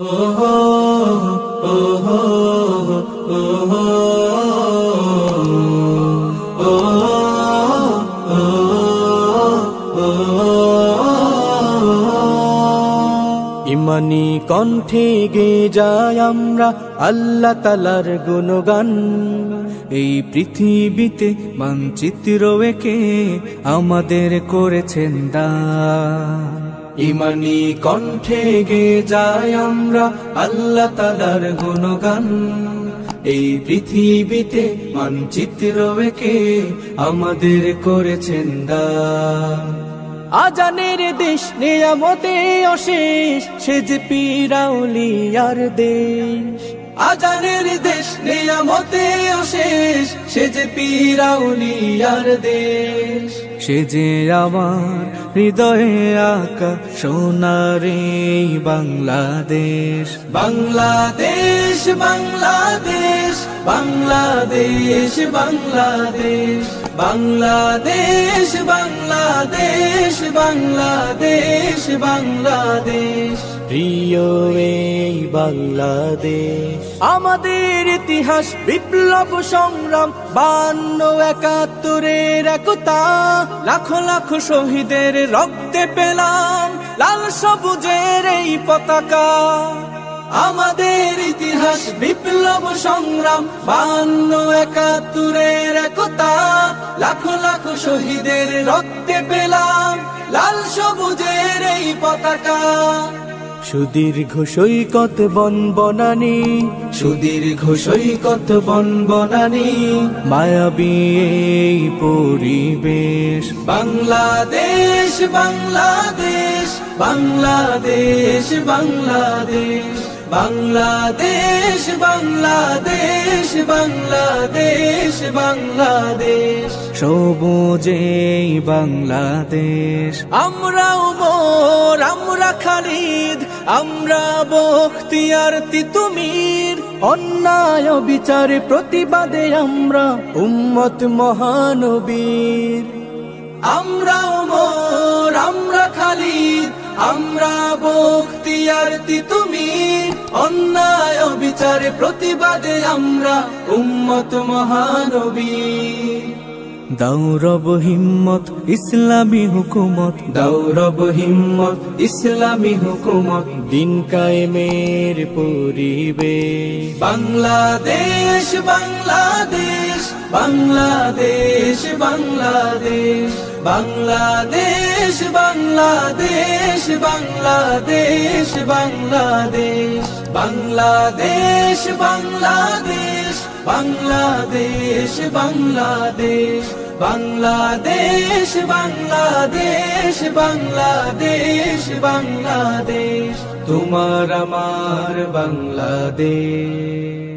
ইমানি কণ্ঠে গে যাই আমরা আল্লাহ তাআলার গুণগান। এই পৃথিবীতে মানচিত্র এঁকে আমাদের করেছেন দান। ইমানি কণ্ঠে গে যাই আমরা আল্লাহ তাআলার গুণগান। এই পৃথিবীতে মানচিত্র এঁকে আমাদের করেছেন দান। আজানের দেশ নিয়ামতে অশেষ, সে যে পীর আউলিয়ার দেশ। আজানের দেশ নিয়ামতে অশেষ, সে যে পীর আউলিয়ার দেশ। সে যে আমার হৃদয়ে আঁকা সোনারে বাংলাদেশ। বাংলাদেশ বাংলাদেশ বাংলাদেশ বাংলাদেশ বাংলাদেশ বাংলাদেশ বাংলাদেশ বাংলাদেশ প্রিয় এই বাংলাদেশ। আমাদের ইতিহাস বিপ্লব সংগ্রাম 52-71-এর একতা। লাখো লাখো শহীদের রক্তে পেলাম লাল সবুজের এই পতাকা। আমাদের ইতিহাস বিপ্লব সংগ্রাম 52-71-এর একতা। লাখো লাখো শহীদের রক্তে পেলাম লাল সবুজের এই পতাকা। সুদীর্ঘ সৈকত বন বনানী, সুদীর্ঘ সৈকত বন বনানী, মায়াবী এই পরিবেশ। বাংলাদেশ বাংলাদেশ বাংলাদেশ বাংলাদেশ বাংলাদেশ বাংলাদেশ বাংলাদেশ বাংলাদেশ সবুজে বাংলাদেশ। আমরা ওমর, আমরা খালিদ, আমরা বখতিয়ার তিতুমির। অন্যায় বিচারে প্রতিবাদে আমরা উম্মত মহানবীর। আমরা ওমর, আমরা খালিদ, আমরা বখতিয়ার তিতুমির। অন্যায় বিচারে প্রতিবাদে আমরা উম্মত মহানবীর। দৌরব হিম্মত ইসলামী হুকুমত, দৌরব হিম্মত ইসলামী হুকুমত, দিন কায়েমের পরিবেশ। বাংলাদেশ বাংলাদেশ বাংলাদেশ বাংলাদেশ বাংলাদেশ বাংলাদেশ বাংলাদেশ বাংলাদেশ বাংলাদেশ বাংলাদেশ বাংলাদেশ বাংলাদেশ বাংলাদেশ বাংলাদেশ বাংলাদেশ বাংলাদেশ তোমার আমার বাংলাদেশ।